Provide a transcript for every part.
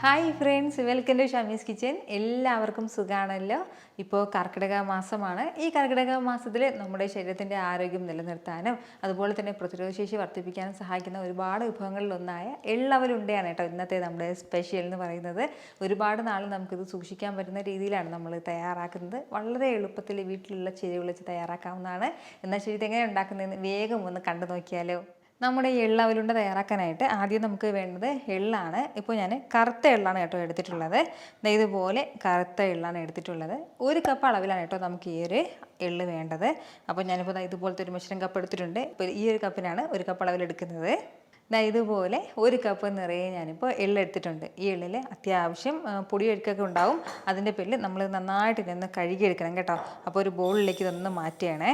Hi friends, welcome to Shami's kitchen. എല്ലാവർക്കും സുഖമാണല്ലോ. ഇപ്പോൾ കർക്കിടക മാസമാണ്. ഈ കർക്കിടക മാസത്തിൽ നമ്മുടെ ശരീരത്തിൻ്റെ ആരോഗ്യം നിലനിർത്താനും അതുപോലെ തന്നെ പ്രതിരോധശേഷി വർദ്ധിപ്പിക്കാനും സഹായിക്കുന്ന ഒരുപാട് വിഭവങ്ങളിലൊന്നായ എള്ളവലുണ്ടയാണ് കേട്ടോ ഇന്നത്തെ നമ്മുടെ സ്പെഷ്യൽ എന്ന് പറയുന്നത്. ഒരുപാട് നാൾ നമുക്കിത് സൂക്ഷിക്കാൻ പറ്റുന്ന രീതിയിലാണ് നമ്മൾ തയ്യാറാക്കുന്നത്. വളരെ എളുപ്പത്തിൽ വീട്ടിലുള്ള ചേരുവകൾ വെച്ച് തയ്യാറാക്കാവുന്നതാണ്. എന്നാൽ ശരി, ഇതെങ്ങനെ ഉണ്ടാക്കുന്നതെന്ന് വേഗം ഒന്ന് കണ്ടു നോക്കിയാലോ. നമ്മുടെ ഈ എള്ളവലുണ്ട തയ്യാറാക്കാനായിട്ട് ആദ്യം നമുക്ക് വേണ്ടത് എള്ളാണ്. ഇപ്പോൾ ഞാൻ കറുത്ത എള്ളാണ് കേട്ടോ എടുത്തിട്ടുള്ളത്. ഇതുപോലെ കറുത്ത എള്ളാണ് എടുത്തിട്ടുള്ളത്. 1 കപ്പ് അളവിലാണ് കേട്ടോ നമുക്ക് ഈ ഒരു എള്ള് വേണ്ടത്. അപ്പോൾ ഞാനിപ്പോൾ ഇതുപോലത്തെ ഒരു മെഷറിംഗ് കപ്പ് എടുത്തിട്ടുണ്ട്. ഇപ്പോൾ ഈ ഒരു കപ്പിനാണ് 1 കപ്പ് അളവിൽ എടുക്കുന്നത്. ഇതുപോലെ 1 കപ്പ് നിറയെ ഞാനിപ്പോൾ എള്ള് എടുത്തിട്ടുണ്ട്. ഈ എള്ളിൽ അത്യാവശ്യം പൊടിയൊഴുക്കൊക്കെ ഉണ്ടാവും. അതിൻ്റെ പേരിൽ നമ്മൾ നന്നായിട്ട് ഇതൊന്ന് കഴുകിയെടുക്കണം കേട്ടോ. അപ്പോൾ ഒരു ബൗളിലേക്ക് ഇതൊന്ന് മാറ്റുകയാണേ.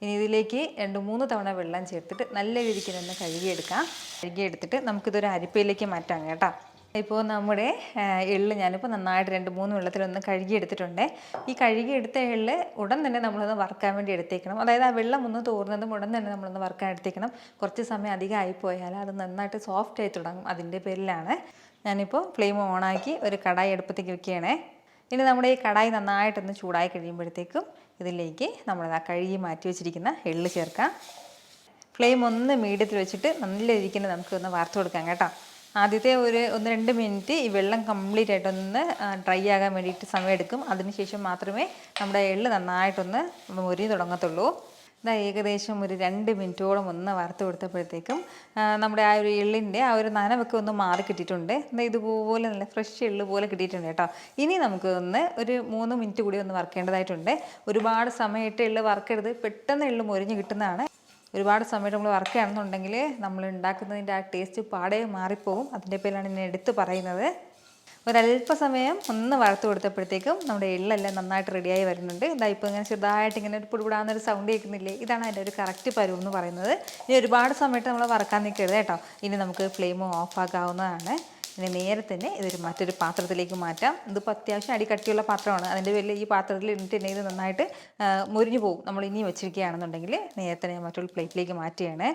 ഇനി ഇതിലേക്ക് 2-3 തവണ വെള്ളം ചേർത്തിട്ട് നല്ല രീതിക്ക് തന്നെ കഴുകിയെടുത്തിട്ട് നമുക്കിതൊരു അരിപ്പയിലേക്ക് മാറ്റാം കേട്ടോ. ഇപ്പോൾ നമ്മുടെ എള്ള് ഞാനിപ്പോൾ നന്നായിട്ട് 2-3 വെള്ളത്തിലൊന്ന് കഴുകിയെടുത്തിട്ടുണ്ട്. ഈ കഴുകിയെടുത്ത എള്ള് ഉടൻ തന്നെ നമ്മളൊന്ന് വറുക്കാൻ വേണ്ടി എടുത്തേക്കണം. അതായത് ആ വെള്ളം ഒന്ന് തോർന്നതും ഉടൻ തന്നെ നമ്മളൊന്ന് വറുക്കാൻ എടുത്തേക്കണം. കുറച്ച് സമയം അധികം ആയിപ്പോയാൽ അത് നന്നായിട്ട് സോഫ്റ്റ് ആയി തുടങ്ങും. അതിൻ്റെ പേരിലാണ് ഞാനിപ്പോൾ ഫ്ലെയിം ഓണാക്കി ഒരു കടായി അടുപ്പത്തേക്ക് വെക്കുകയാണേ. ഇനി നമ്മുടെ ഈ കടായി നന്നായിട്ടൊന്ന് ചൂടായി കഴിയുമ്പോഴത്തേക്കും ഇതിലേക്ക് നമ്മൾ കഴുകി മാറ്റി വെച്ചിരിക്കുന്ന എള്ള് ചേർക്കാം. ഫ്ലെയിം ഒന്ന് മീഡിയത്തിൽ വെച്ചിട്ട് നല്ല രീതിക്ക് നമുക്കൊന്ന് വറുത്ത് കൊടുക്കാം കേട്ടോ. ആദ്യത്തെ ഒരു 1-2 മിനിറ്റ് ഈ വെള്ളം കംപ്ലീറ്റ് ആയിട്ടൊന്ന് ഡ്രൈ ആകാൻ വേണ്ടിയിട്ട് സമയമെടുക്കും. അതിനുശേഷം മാത്രമേ നമ്മുടെ എള്ള് നന്നായിട്ടൊന്ന് മുരിഞ്ഞ് തുടങ്ങത്തുള്ളൂ. ഏകദേശം ഒരു 2 മിനിറ്റോളം ഒന്ന് വറുത്ത് കൊടുത്തപ്പോഴത്തേക്കും നമ്മുടെ ആ ഒരു എള്ളിൻ്റെ ആ ഒരു നനവൊക്കെ ഒന്ന് മാറി കിട്ടിയിട്ടുണ്ട്. ഇതുപോലെ നല്ല ഫ്രഷ് എള്ള് പോലെ കിട്ടിയിട്ടുണ്ട് കേട്ടോ. ഇനി നമുക്ക് ഒരു 3 മിനിറ്റ് കൂടി ഒന്ന് വറുക്കേണ്ടതായിട്ടുണ്ട്. ഒരുപാട് സമയമായിട്ട് എള്ള് വറുക്കരുത്, പെട്ടെന്ന് എള്ള് മുരിഞ്ഞ് കിട്ടുന്നതാണ്. ഒരുപാട് സമയത്ത് നമ്മൾ വറുക്കുകയാണെന്നുണ്ടെങ്കിൽ നമ്മൾ ഉണ്ടാക്കുന്നതിൻ്റെ ആ ടേസ്റ്റ് പാടെ മാറിപ്പോകും. അതിൻ്റെ പേരിലാണ് ഞാൻ എടുത്ത് പറയുന്നത്. ഒരല്പസമയം ഒന്ന് വറുത്ത് കൊടുത്തപ്പോഴത്തേക്കും നമ്മുടെ എള്ളെല്ലാം നന്നായിട്ട് റെഡിയായി വരുന്നുണ്ട്. ഇപ്പോൾ ഇങ്ങനെ ചെറുതായിട്ട് ഇങ്ങനെ ഒരു പൊടിപൊടാന്നൊരു സൗണ്ട് കേൾക്കുന്നില്ലേ? ഇതാണ് അതിൻ്റെ ഒരു കറക്റ്റ് പരുവം എന്ന് പറയുന്നത്. ഇനി ഒരുപാട് സമയത്ത് നമ്മൾ വറുക്കാൻ നിൽക്കരുത് കേട്ടോ. ഇനി നമുക്ക് ഫ്ലെയിം ഓഫ് ആക്കാവുന്നതാണ്. ഇനി നേരെ തന്നെ മറ്റൊരു പാത്രത്തിലേക്ക് മാറ്റാം. ഇതിപ്പോൾ അത്യാവശ്യം അടിക്കട്ടിയുള്ള പാത്രമാണ്. അതിൻ്റെ പേരിൽ ഈ പാത്രത്തിൽ ഇട്ടിട്ടുണ്ടെങ്കിൽ ഇത് നന്നായിട്ട് മുരിഞ്ഞു പോകും. നമ്മൾ ഇനി വെച്ചിരിക്കുകയാണെന്നുണ്ടെങ്കിൽ നേരെ തന്നെ മറ്റൊരു പ്ലേറ്റിലേക്ക് മാറ്റുകയാണ്.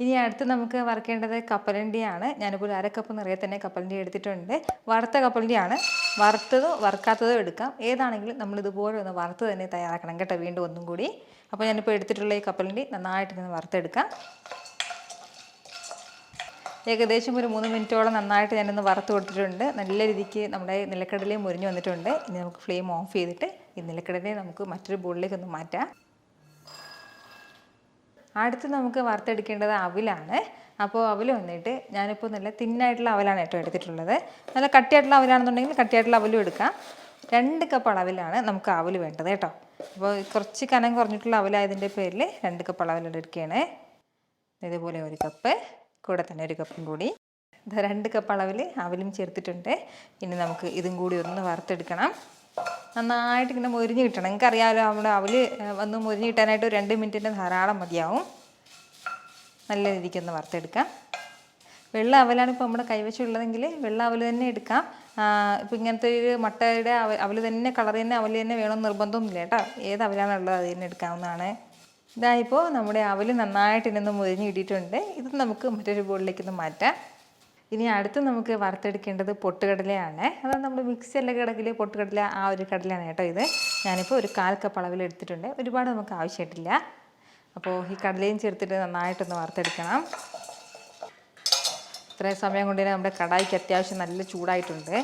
ഇനി അടുത്ത് നമുക്ക് വറുക്കേണ്ടത് കപ്പലണ്ടിയാണ്. ഞാനിപ്പോൾ 1/2 കപ്പ് നിറയെ തന്നെ കപ്പലണ്ടി എടുത്തിട്ടുണ്ട്. വറുത്ത കപ്പലണ്ടിയാണ്. വറുത്തതോ വറുക്കാത്തതോ എടുക്കാം. ഏതാണെങ്കിലും നമ്മളിതുപോലെ ഒന്ന് വറുത്ത് തന്നെ തയ്യാറാക്കണം കേട്ടോ. വീണ്ടും ഒന്നും കൂടി. അപ്പോൾ ഞാനിപ്പോൾ എടുത്തിട്ടുള്ള ഈ കപ്പലണ്ടി നന്നായിട്ട് ഇങ്ങനെ വറുത്തെടുക്കാം. ഏകദേശം ഒരു 3 മിനിറ്റോളം നന്നായിട്ട് ഞാനൊന്ന് വറുത്ത് കൊടുത്തിട്ടുണ്ട്. നല്ല രീതിക്ക് നമ്മുടെ നിലക്കടലയും മുരിഞ്ഞ് വന്നിട്ടുണ്ട്. ഇനി നമുക്ക് ഫ്ലെയിം ഓഫ് ചെയ്തിട്ട് ഈ നിലക്കടലയെ നമുക്ക് മറ്റൊരു ബോളിലേക്ക് ഒന്ന് മാറ്റാം. അടുത്ത് നമുക്ക് വറുത്തെടുക്കേണ്ടത് അവിലാണ്. അപ്പോൾ അവൽ വന്നിട്ട് ഞാനിപ്പോൾ നല്ല തിന്നായിട്ടുള്ള അവലാണ് കേട്ടോ എടുത്തിട്ടുള്ളത്. നല്ല കട്ടിയായിട്ടുള്ള അവലാണെന്നുണ്ടെങ്കിൽ കട്ടിയായിട്ടുള്ള അവലും എടുക്കാം. 2 കപ്പ് അളവിലാണ് നമുക്ക് അവൽ വേണ്ടത് കേട്ടോ. അപ്പോൾ കുറച്ച് കനം കുറഞ്ഞിട്ടുള്ള അവലായതിൻ്റെ പേരിൽ 2 കപ്പ് അളവിലെടുക്കുകയാണ്. ഇതുപോലെ 1 കപ്പ്, കൂടെ തന്നെ 1 കപ്പും കൂടി 2 കപ്പ് അളവിൽ അവലും ചേർത്തിട്ടുണ്ട്. ഇനി നമുക്ക് ഇതും കൂടി ഒന്ന് വറുത്തെടുക്കണം. നന്നായിട്ട് ഇങ്ങനെ മുരിഞ്ഞ് കിട്ടണം. നിങ്ങൾക്കറിയാമല്ലോ, നമ്മുടെ അവൽ ഒന്ന് മുരിഞ്ഞ് കിട്ടാനായിട്ട് 2 മിനിറ്റിൻ്റെ ധാരാളം മതിയാവും. നല്ല രീതിക്കൊന്ന് വറുത്തെടുക്കാം. വെള്ള അവലാണ് ഇപ്പോൾ നമ്മുടെ കൈവശമുള്ളതെങ്കിൽ വെള്ള അവൽ തന്നെ എടുക്കാം. ഇപ്പോൾ ഇങ്ങനത്തെ ഒരു മട്ടയുടെ അവൽ തന്നെ, കളർ തന്നെ അവൽ തന്നെ വേണമെന്ന് നിർബന്ധമൊന്നുമില്ല കേട്ടോ. ഏത് അവലാണുള്ളത് അത് തന്നെ എടുക്കാവുന്നതാണ്. ഇപ്പോൾ നമ്മുടെ അവൽ നന്നായിട്ട് ഇന്നൊന്ന് മുരിഞ്ഞ് കിട്ടിയിട്ടുണ്ട്. ഇത് നമുക്ക് മറ്റൊരു ബോളിലേക്കൊന്ന് മാറ്റാം. ഇനി അടുത്ത് നമുക്ക് വറുത്തെടുക്കേണ്ടത് പൊട്ടുകടലയാണ്. അത് നമ്മൾ മിക്സിയിലൊക്കെ കിടക്കിൽ പൊട്ടുകടല, ആ ഒരു കടലയാണ് കേട്ടോ ഇത്. ഞാനിപ്പോൾ ഒരു 1/4 കപ്പ് അളവിൽ എടുത്തിട്ടുണ്ട്. ഒരുപാട് നമുക്ക് ആവശ്യമായിട്ടില്ല. അപ്പോൾ ഈ കടലയും ചേർത്തിട്ട് നന്നായിട്ടൊന്ന് വറുത്തെടുക്കണം. ഇത്രയും സമയം കൊണ്ട് തന്നെ നമ്മുടെ കടായിക്ക് അത്യാവശ്യം നല്ല ചൂടായിട്ടുണ്ട്.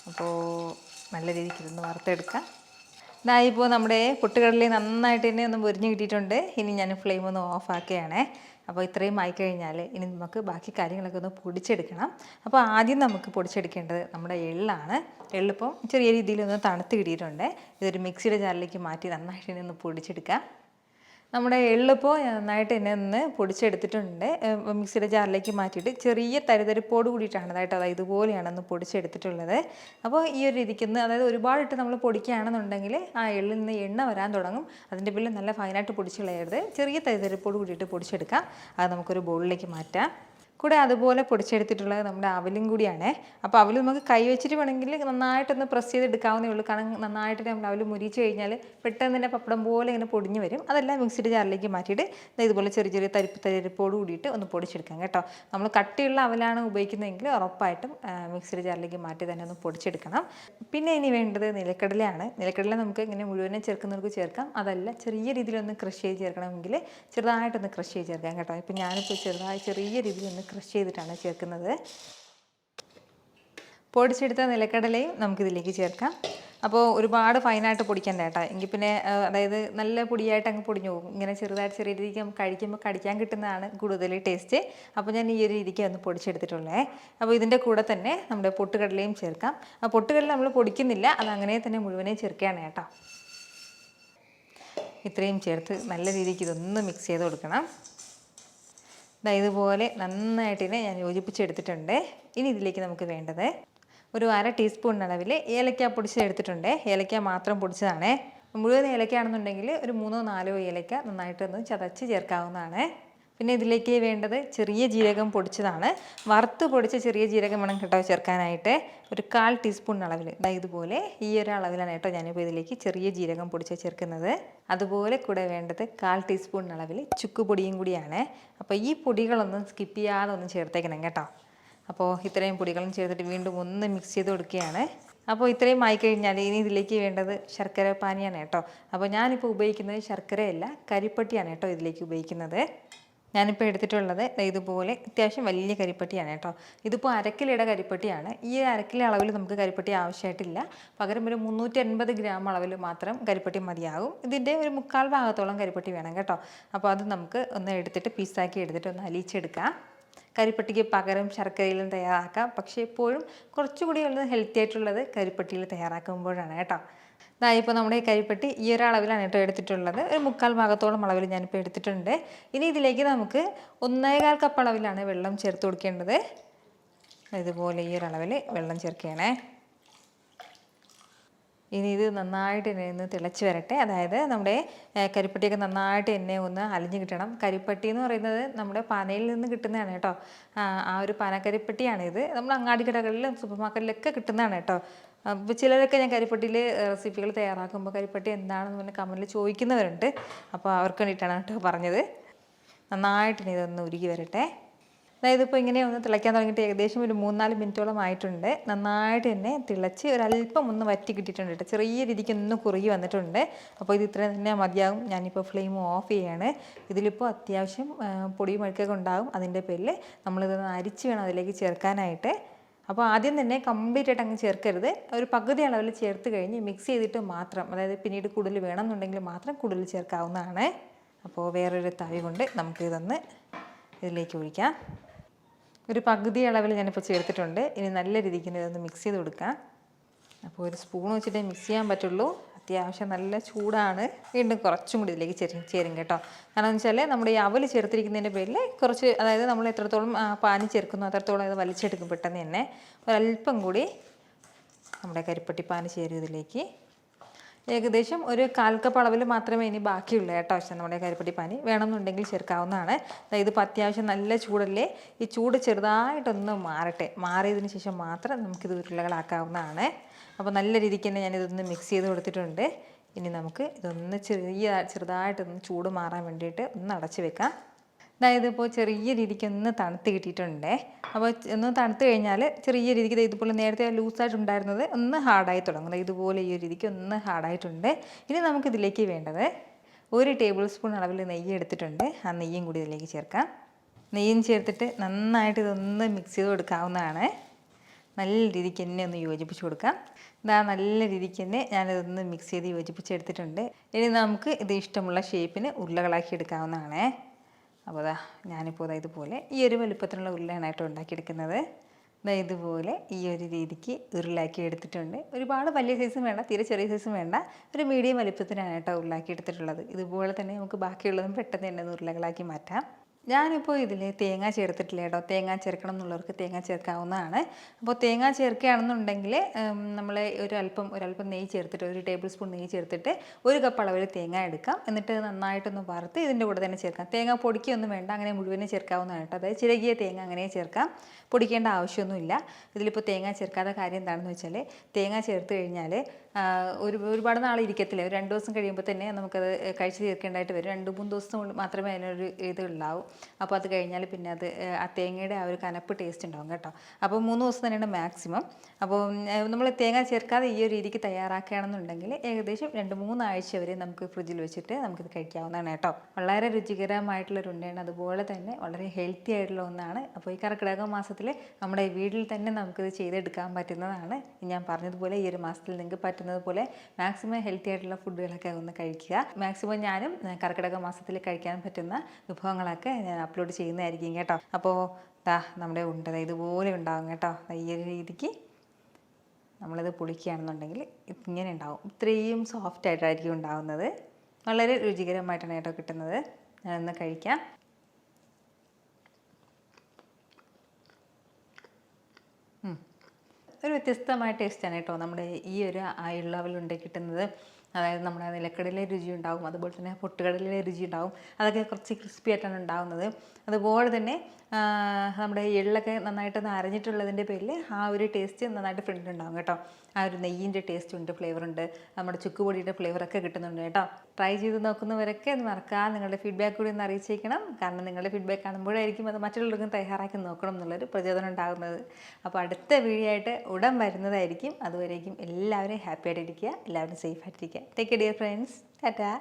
അപ്പോൾ നല്ല രീതിക്ക് ഇതൊന്ന് വറുത്തെടുക്കാം. ഇപ്പോൾ നമ്മുടെ പൊട്ടുകടലയും നന്നായിട്ട് തന്നെ ഒന്ന് മുരിഞ്ഞ് കിട്ടിയിട്ടുണ്ട്. ഇനി ഞാൻ ഫ്ലെയിം ഒന്ന് ഓഫ് ആക്കുകയാണ്. അപ്പോൾ ഇത്രയും ആയിക്കഴിഞ്ഞാൽ ഇനി നമുക്ക് ബാക്കി കാര്യങ്ങളൊക്കെ ഒന്ന് പൊടിച്ചെടുക്കണം. അപ്പോൾ ആദ്യം നമുക്ക് പൊടിച്ചെടുക്കേണ്ടത് നമ്മുടെ എള്ളാണ്. എള്ളിപ്പം ചെറിയ രീതിയിലൊന്ന് തണുത്ത് കിട്ടിയിട്ടുണ്ട്. ഇതൊരു മിക്സിയുടെ ജാറിലേക്ക് മാറ്റി നന്നായിട്ട് ഇനി ഒന്ന് പൊടിച്ചെടുക്കാം. നമ്മുടെ എള്ളിപ്പോൾ നന്നായിട്ട് തന്നെ ഒന്ന് പൊടിച്ചെടുത്തിട്ടുണ്ട്. മിക്സിയുടെ ജാറിലേക്ക് മാറ്റിയിട്ട് ചെറിയ തരിതരിപ്പോട് കൂടിയിട്ടാണ് അതായത് ഇതുപോലെയാണ് ഒന്ന് പൊടിച്ചെടുത്തിട്ടുള്ളത്. അപ്പോൾ ഈ ഒരു രീതിക്കൊന്ന്, അതായത് ഒരുപാടിട്ട് നമ്മൾ പൊടിക്കുകയാണെന്നുണ്ടെങ്കിൽ ആ എള്ളിൽ നിന്ന് എണ്ണ വരാൻ തുടങ്ങും. അതിൻ്റെ പേരിൽ നല്ല ഫൈനായിട്ട് പൊടിച്ച് കളയരുത്. ചെറിയ തരിതരിപ്പോട് കൂടിയിട്ട് പൊടിച്ചെടുക്കാം. അത് നമുക്കൊരു ബൗളിലേക്ക് മാറ്റാം. കൂടെ അതുപോലെ പൊടിച്ചെടുത്തിട്ടുള്ളത് നമ്മുടെ അവലും കൂടിയാണ്. അപ്പോൾ അവൽ നമുക്ക് കൈ വെച്ചിട്ട് വേണമെങ്കിൽ നന്നായിട്ടൊന്ന് പ്രസ് ചെയ്തെടുക്കാവുന്നേ ഉള്ളൂ. കാരണം നന്നായിട്ട് നമ്മൾ അവൽ മുരിച്ച് കഴിഞ്ഞാൽ പെട്ടെന്ന് തന്നെ പപ്പടം പോലെ ഇങ്ങനെ പൊടിഞ്ഞ് വരും. അതെല്ലാം മിക്സിയുടെ ജാറിലേക്ക് മാറ്റിയിട്ട് ഇതുപോലെ ചെറിയ ചെറിയ തരിപ്പോട് കൂടിയിട്ട് ഒന്ന് പൊടിച്ചെടുക്കാം കേട്ടോ. നമ്മൾ കട്ടിയുള്ള അവലാണ് ഉപയോഗിക്കുന്നതെങ്കിൽ ഉറപ്പായിട്ടും മിക്സിയുടെ ജാറിലേക്ക് മാറ്റി തന്നെ ഒന്ന് പൊടിച്ചെടുക്കണം. പിന്നെ ഇനി വേണ്ടത് നിലക്കടലയാണ്. നിലക്കടല നമുക്ക് ഇങ്ങനെ മുഴുവനും ചേർക്കുന്നവർക്ക് ചേർക്കാം, അതല്ല ചെറിയ രീതിയിലൊന്ന് ക്രഷ് ചെയ്ത് ചേർക്കണമെങ്കിൽ ചെറുതായിട്ടൊന്ന് ക്രഷ് ചെയ്ത് ചേർക്കാം കേട്ടോ. ഇപ്പം ഞാനിപ്പോൾ ചെറിയ രീതിയിലൊന്ന് ക്രഷ് ചെയ്തിട്ടാണ് ചേർക്കുന്നത്. പൊടിച്ചെടുത്ത നിലക്കടലയും നമുക്കിതിലേക്ക് ചേർക്കാം. അപ്പോൾ ഒരുപാട് ഫൈനായിട്ട് പൊടിക്കണ്ട കേട്ടോ, എങ്കിൽ പിന്നെ അതായത് നല്ല പൊടിയായിട്ട് അങ്ങ് പൊടിഞ്ഞു പോകും. ഇങ്ങനെ ചെറിയ രീതിക്ക് നമുക്ക് കഴിക്കുമ്പോൾ കടിക്കാൻ കിട്ടുന്നതാണ് കൂടുതൽ ടേസ്റ്റ്. അപ്പോൾ ഞാൻ ഈ ഒരു രീതിക്ക് ഒന്ന് പൊടിച്ചെടുത്തിട്ടുള്ളേ. അപ്പോൾ ഇതിൻ്റെ കൂടെ തന്നെ നമ്മുടെ പൊട്ടുകടലയും ചേർക്കാം. ആ പൊട്ടുകടല നമ്മൾ പൊടിക്കുന്നില്ല, അത് അങ്ങനെ തന്നെ മുഴുവനെ ചേർക്കുകയാണ് കേട്ടോ. ഇത്രയും ചേർത്ത് നല്ല രീതിക്ക് ഇതൊന്ന് മിക്സ് ചെയ്ത് കൊടുക്കണം. ഇതുപോലെ നന്നായിട്ടിനെ ഞാൻ യോജിപ്പിച്ചെടുത്തിട്ടുണ്ട്. ഇനി ഇതിലേക്ക് നമുക്ക് വേണ്ടത് ഒരു 1/2 ടീസ്പൂൺ അളവിൽ ഏലക്ക പൊടിച്ചെടുത്തിട്ടുണ്ട്. ഏലക്ക മാത്രം പൊടിച്ചതാണ്. മുഴുവൻ ഏലക്കയാണെന്നുണ്ടെങ്കിൽ ഒരു 3-4 ഏലക്ക നന്നായിട്ടൊന്ന് ചതച്ച് ചേർക്കാവുന്നതാണ്. പിന്നെ ഇതിലേക്ക് വേണ്ടത് ചെറിയ ജീരകം പൊടിച്ചതാണ്. വറുത്ത് പൊടിച്ച ചെറിയ ജീരകം വേണം കേട്ടോ ചേർക്കാനായിട്ട്. ഒരു 1/4 ടീസ്പൂൺ അളവിൽ ഇതുപോലെ ഈ ഒരു അളവിലാണ് കേട്ടോ ഞാനിപ്പോൾ ഇതിലേക്ക് ചെറിയ ജീരകം പൊടിച്ച് ചേർക്കുന്നത്. അതുപോലെ കൂടെ വേണ്ടത് 1/4 ടീസ്പൂൺ അളവിൽ ചുക്ക് പൊടിയും കൂടിയാണ്. അപ്പോൾ ഈ പൊടികളൊന്നും സ്കിപ്പ് ചെയ്യാതെ ഒന്ന് ചേർത്തേക്കണം കേട്ടോ. അപ്പോൾ ഇത്രയും പൊടികളും ചേർത്തിട്ട് വീണ്ടും ഒന്ന് മിക്സ് ചെയ്ത് കൊടുക്കുകയാണ്. അപ്പോൾ ഇത്രയും ആയിക്കഴിഞ്ഞാൽ ഇനി ഇതിലേക്ക് വേണ്ടത് ശർക്കര പാനിയാണ് കേട്ടോ. അപ്പോൾ ഞാനിപ്പോൾ ഉപയോഗിക്കുന്നത് ശർക്കരയല്ല, കരിപ്പട്ടിയാണ് കേട്ടോ ഇതിലേക്ക് ഉപയോഗിക്കുന്നത്. ഞാനിപ്പോൾ എടുത്തിട്ടുള്ളത് ഇതുപോലെ അത്യാവശ്യം വലിയ കരിപ്പട്ടിയാണ് കേട്ടോ. ഇതിപ്പോൾ 1/2 കിലോയുടെ കരിപ്പട്ടിയാണ്. ഈ 1/2 കിലോ അളവിൽ നമുക്ക് കരിപ്പട്ടി ആവശ്യമായിട്ടില്ല. പകരം ഒരു 380 ഗ്രാം അളവിൽ മാത്രം കരിപ്പട്ടി മതിയാകും. ഇതിൻ്റെ ഒരു 1/4 ഭാഗത്തോളം കരിപ്പട്ടി വേണം കേട്ടോ. അപ്പോൾ അത് നമുക്ക് ഒന്ന് എടുത്തിട്ട് പീസാക്കി എടുത്തിട്ട് ഒന്ന് അലിയിച്ചെടുക്കാം. കരിപ്പട്ടിക്ക് പകരം ശർക്കരയിലും തയ്യാറാക്കാം, പക്ഷേ എപ്പോഴും കുറച്ചുകൂടി ഉള്ളത് ഹെൽത്തി ആയിട്ടുള്ളത് കരിപ്പട്ടിയിൽ തയ്യാറാക്കുമ്പോഴാണ് കേട്ടോ. ഇപ്പോൾ നമ്മുടെ ഈ കരിപ്പട്ടി ഈ ഒരു അളവിലാണ് കേട്ടോ എടുത്തിട്ടുള്ളത്. ഒരു 1/4 ഭാഗത്തോളം അളവിൽ ഞാനിപ്പോൾ എടുത്തിട്ടുണ്ട്. ഇനി ഇതിലേക്ക് നമുക്ക് 1.25 കപ്പ് അളവിലാണ് വെള്ളം ചേർത്ത് കൊടുക്കേണ്ടത്. ഇതുപോലെ ഈ ഒരു അളവിൽ വെള്ളം ചേർക്കുകയാണേ. ഇനി ഇത് നന്നായിട്ട് എന്നെ ഒന്ന് തിളച്ച് വരട്ടെ. അതായത് നമ്മുടെ കരിപ്പട്ടിയൊക്കെ നന്നായിട്ട് എന്നെ ഒന്ന് അലിഞ്ഞ് കിട്ടണം. കരിപ്പട്ടി എന്ന് പറയുന്നത് നമ്മുടെ പനയിൽ നിന്ന് കിട്ടുന്നതാണ് കേട്ടോ. ആ ഒരു പനക്കരിപ്പട്ടിയാണിത്. നമ്മൾ അങ്ങാടി കടകളിലും സൂപ്പർ മാർക്കറ്റിലൊക്കെ കിട്ടുന്നതാണ് കേട്ടോ. അപ്പോൾ ചിലരൊക്കെ ഞാൻ കരിപ്പട്ടിയിൽ റെസിപ്പികൾ തയ്യാറാക്കുമ്പോൾ കരിപ്പട്ടി എന്താണെന്ന് പറഞ്ഞ് കമൻറ്റിൽ ചോദിക്കുന്നവരുണ്ട്. അപ്പോൾ അവർക്ക് വേണ്ടിയിട്ടാണ് കേട്ടോ പറഞ്ഞത്. നന്നായിട്ട് ഇതൊന്ന് ഉരുകി വരട്ടെ. അതായത് ഇപ്പോൾ ഇങ്ങനെ ഒന്ന് തിളയ്ക്കാൻ തുടങ്ങിയിട്ട് ഏകദേശം ഒരു 3-4 മിനിറ്റോളം ആയിട്ടുണ്ട്. നന്നായിട്ട് തന്നെ തിളച്ച് ഒരല്പം ഒന്ന് വറ്റി കിട്ടിയിട്ടുണ്ട് കേട്ടോ. ചെറിയ രീതിക്ക് ഒന്ന് കുറുകി വന്നിട്ടുണ്ട്. അപ്പോൾ ഇത് ഇത്രയും തന്നെ മതിയാകും. ഞാനിപ്പോൾ ഫ്ലെയിം ഓഫ് ചെയ്യാണ്. ഇതിലിപ്പോൾ അത്യാവശ്യം പൊടിയും അഴുക്കൊക്കെ ഉണ്ടാകും. അതിൻ്റെ പേരിൽ നമ്മളിതൊന്ന് അരിച്ച് വേണം അതിലേക്ക് ചേർക്കാനായിട്ട്. അപ്പോൾ ആദ്യം തന്നെ കംപ്ലീറ്റ് ആയിട്ട് അങ്ങ് ചേർക്കരുത്. ഒരു പകുതി അളവിൽ ചേർത്ത് കഴിഞ്ഞ് മിക്സ് ചെയ്തിട്ട് മാത്രം, അതായത് പിന്നീട് കൂടുതൽ വേണമെന്നുണ്ടെങ്കിൽ മാത്രം കൂടുതൽ ചേർക്കാവുന്നതാണ്. അപ്പോൾ വേറൊരു തവി കൊണ്ട് നമുക്കിതൊന്ന് ഇതിലേക്ക് ഒഴിക്കാം. ഒരു പകുതി അളവിൽ ഞാനിപ്പോൾ ചേർത്തിട്ടുണ്ട്. ഇനി നല്ല രീതിക്ക് ഇതൊന്ന് മിക്സ് ചെയ്ത് കൊടുക്കാം. അപ്പോൾ ഒരു സ്പൂൺ വെച്ചിട്ടേ മിക്സ് ചെയ്യാൻ പറ്റുള്ളൂ. അത്യാവശ്യം നല്ല ചൂടാണ്. വീണ്ടും കുറച്ചും കൂടി ഇതിലേക്ക് ചേരും കേട്ടോ. കാരണം എന്ന് വെച്ചാൽ നമ്മുടെ ഈ അവൽ ചേർത്തിരിക്കുന്നതിൻ്റെ പേരിൽ കുറച്ച്, അതായത് നമ്മൾ എത്രത്തോളം പാനി ചേർക്കുന്നു അത്രത്തോളം ഇത് വലിച്ചെടുക്കും പെട്ടെന്ന് തന്നെ. ഒരല്പം കൂടി നമ്മുടെ കരിപ്പട്ടി പാനി ചേരും ഇതിലേക്ക്. ഏകദേശം ഒരു 1/4 കപ്പ് അളവിൽ മാത്രമേ ഇനി ബാക്കിയുള്ളൂ കേട്ടോ. പക്ഷേ നമ്മുടെ കരിപ്പട്ടി പാനി വേണമെന്നുണ്ടെങ്കിൽ ചേർക്കാവുന്നതാണ്. അതായത് ഇപ്പോൾ അത്യാവശ്യം നല്ല ചൂടല്ലേ. ഈ ചൂട് ചെറുതായിട്ടൊന്ന് മാറട്ടെ. മാറിയതിന് ശേഷം മാത്രം നമുക്കിത് ഉരുളകളാക്കാവുന്നതാണ്. അപ്പോൾ നല്ല രീതിക്ക് തന്നെ ഞാനിതൊന്ന് മിക്സ് ചെയ്ത് കൊടുത്തിട്ടുണ്ട്. ഇനി നമുക്ക് ഇതൊന്ന് ചെറുതായിട്ടൊന്ന് ചൂട് മാറാൻ വേണ്ടിയിട്ട് ഒന്ന് അടച്ച് വെക്കാം. അതായത് ഇപ്പോൾ ചെറിയ രീതിക്ക് ഒന്ന് തണുത്ത് കിട്ടിയിട്ടുണ്ട്. അപ്പോൾ ഒന്ന് തണുത്ത് കഴിഞ്ഞാൽ ചെറിയ രീതിക്ക് ഇതുപോലെ നേരത്തെ ലൂസായിട്ടുണ്ടായിരുന്നത് ഒന്ന് ഹാർഡായി തുടങ്ങുന്നത്. ഇതുപോലെ ഈ ഒരു രീതിക്ക് ഒന്ന് ഹാർഡായിട്ടുണ്ട്. ഇനി നമുക്കിതിലേക്ക് വേണ്ടത് 1 ടേബിൾ സ്പൂൺ അളവിൽ നെയ്യ് എടുത്തിട്ടുണ്ട്. ആ നെയ്യും കൂടി ഇതിലേക്ക് ചേർക്കാം. നെയ്യും ചേർത്തിട്ട് നന്നായിട്ട് ഇതൊന്ന് മിക്സ് ചെയ്ത് കൊടുക്കാവുന്നതാണ്. നല്ല രീതിക്ക് തന്നെ ഒന്ന് യോജിപ്പിച്ച് കൊടുക്കാം. നല്ല രീതിക്ക് തന്നെ ഞാനിതൊന്ന് മിക്സ് ചെയ്ത് യോജിപ്പിച്ചെടുത്തിട്ടുണ്ട്. ഇനി നമുക്ക് ഇത് ഇഷ്ടമുള്ള ഷേപ്പിന് ഉരുളകളാക്കി എടുക്കാവുന്നതാണ്. അപ്പോൾ ഞാനിപ്പോൾ ഇതുപോലെ ഈ ഒരു വലുപ്പത്തിലുള്ള ഉരുളയാണ് കേട്ടോ ഉണ്ടാക്കിയെടുക്കുന്നത്. ഇതുപോലെ ഈ ഒരു രീതിക്ക് ഉരുളാക്കി എടുത്തിട്ടുണ്ട്. ഒരുപാട് വലിയ സൈസും വേണ്ട, തീരെ ചെറിയ സൈസും വേണ്ട, ഒരു മീഡിയം വലുപ്പത്തിനാണ് കേട്ടോ ഉരുളാക്കി എടുത്തിട്ടുള്ളത്. ഇതുപോലെ തന്നെ നമുക്ക് ബാക്കിയുള്ളതും പെട്ടെന്ന് തന്നെ ഉരുളകളാക്കി മാറ്റാം. ഞാനിപ്പോൾ ഇതിൽ തേങ്ങ ചേർത്തിട്ടില്ല കേട്ടോ. തേങ്ങ ചേർക്കണം എന്നുള്ളവർക്ക് തേങ്ങ ചേർക്കാവുന്നതാണ്. അപ്പോൾ തേങ്ങ ചേർക്കുകയാണെന്നുണ്ടെങ്കിൽ നമ്മൾ ഒരല്പം നെയ്യ് ചേർത്തിട്ട്, 1 ടേബിൾ സ്പൂൺ നെയ്യ് ചേർത്തിട്ട് 1 കപ്പ് അളവിൽ തേങ്ങ എടുക്കാം. എന്നിട്ട് നന്നായിട്ടൊന്ന് വറുത്ത് ഇതിൻ്റെ കൂടെ തന്നെ ചേർക്കാം. തേങ്ങ പൊടിക്കൊന്നും വേണ്ട, അങ്ങനെ മുഴുവനും ചേർക്കാവുന്നതാണ് കേട്ടോ. അതായത് ചിരകിയ തേങ്ങ അങ്ങനെ ചേർക്കാം, പൊടിക്കേണ്ട ആവശ്യമൊന്നുമില്ല. ഇതിലിപ്പോൾ തേങ്ങ ചേർക്കാത്ത കാര്യം എന്താണെന്ന് വെച്ചാൽ, തേങ്ങ ചേർത്ത് കഴിഞ്ഞാൽ ഒരുപാട് നാൾ ഇരിക്കത്തില്ല. ഒരു 2 ദിവസം കഴിയുമ്പോൾ തന്നെ നമുക്കത് കഴിച്ച് തീർക്കേണ്ടതായിട്ട് വരും. 2-3 ദിവസം കൊണ്ട് മാത്രമേ അതിനൊരു ഇത് ഉണ്ടാവും. അപ്പോൾ അത് കഴിഞ്ഞാൽ പിന്നെ അത് ആ തേങ്ങയുടെ ആ ഒരു കനപ്പ് ടേസ്റ്റ് ഉണ്ടാവും കേട്ടോ. അപ്പോൾ 3 ദിവസം തന്നെയാണ് മാക്സിമം. അപ്പോൾ നമ്മൾ തേങ്ങ ചേർക്കാതെ ഈ ഒരു രീതിക്ക് തയ്യാറാക്കുകയാണെന്നുണ്ടെങ്കിൽ ഏകദേശം 2-3 ആഴ്ച വരെ നമുക്ക് ഫ്രിഡ്ജിൽ വെച്ചിട്ട് നമുക്കിത് കഴിക്കാവുന്നതാണ് കേട്ടോ. വളരെ രുചികരമായിട്ടുള്ളൊരു ഉണ്ടയാണ്, അതുപോലെ തന്നെ വളരെ ഹെൽത്തി ആയിട്ടുള്ള ഒന്നാണ്. അപ്പോൾ ഈ കർക്കിടക മാസത്തിൽ നമ്മുടെ വീട്ടിൽ തന്നെ നമുക്കിത് ചെയ്തെടുക്കാൻ പറ്റുന്നതാണ്. ഞാൻ പറഞ്ഞതുപോലെ ഈ ഒരു മാസത്തിൽ നിങ്ങൾക്ക് പറ്റുന്നത് പോലെ മാക്സിമം ഹെൽത്തി ആയിട്ടുള്ള ഫുഡുകളൊക്കെ ഒന്ന് കഴിക്കുക. മാക്സിമം ഞാനും കർക്കിടക മാസത്തിൽ കഴിക്കാൻ പറ്റുന്ന വിഭവങ്ങളൊക്കെ ഞാൻ അപ്ലോഡ് ചെയ്യുന്നതായിരിക്കും കേട്ടോ. അപ്പോൾ നമ്മുടെ ഉണ്ട ഇതുപോലെ ഉണ്ടാകും കേട്ടോ. ഈ ഒരു രീതിക്ക് നമ്മളിത് പൊളിക്കുകയാണെന്നുണ്ടെങ്കിൽ ഇങ്ങനെ ഉണ്ടാവും. ഇത്രയും സോഫ്റ്റ് ആയിട്ടായിരിക്കും ഉണ്ടാകുന്നത്. വളരെ രുചികരമായിട്ടാണ് കേട്ടോ കിട്ടുന്നത്. ഞാനൊന്ന് കഴിക്കാം. ഒരു വ്യത്യസ്തമായ ടേസ്റ്റാണ് കേട്ടോ നമ്മുടെ ഈ ഒരു അയളവിലുണ്ട് കിട്ടുന്നത്. അതായത് നമ്മുടെ നിലക്കടലിലെ രുചി ഉണ്ടാവും, അതുപോലെ തന്നെ പൊട്ടുകടലിലെ രുചി ഉണ്ടാവും. അതൊക്കെ കുറച്ച് ക്രിസ്പി ആയിട്ടാണ് ഉണ്ടാകുന്നത്. അതുപോലെ തന്നെ നമ്മുടെ എള്ളൊക്കെ നന്നായിട്ടൊന്ന് അരഞ്ഞിട്ടുള്ളതിൻ്റെ പേരിൽ ആ ഒരു ടേസ്റ്റ് നന്നായിട്ട് ഫ്രണ്ട് ഉണ്ടാകും കേട്ടോ. ആ ഒരു നെയ്യിൻ്റെ ടേസ്റ്റ് ഉണ്ട്, ഫ്ലേവറുണ്ട്, നമ്മുടെ ചുക്കുപൊടിയുടെ ഫ്ലേവറൊക്കെ കിട്ടുന്നുണ്ട് കേട്ടോ. ട്രൈ ചെയ്ത് നോക്കുന്നവരൊക്കെ ഒന്ന് മറക്കാതെ നിങ്ങളുടെ ഫീഡ്ബാക്ക് കൂടി ഒന്ന് അറിയിച്ചേക്കണം. കാരണം നിങ്ങളുടെ ഫീഡ്ബാക്ക് കാണുമ്പോഴായിരിക്കും അത് മറ്റുള്ളവർക്കും തയ്യാറാക്കി നോക്കണം എന്നുള്ളൊരു പ്രചോദനം ഉണ്ടാകുന്നത്. അപ്പോൾ അടുത്ത വീഡിയോ ആയിട്ട് ഉടൻ വരുന്നതായിരിക്കും. അതുവരേക്കും എല്ലാവരും ഹാപ്പി ആയിട്ടിരിക്കുക, എല്ലാവരും സേഫ് ആയിട്ടിരിക്കുക. Take care dear friends. Tata.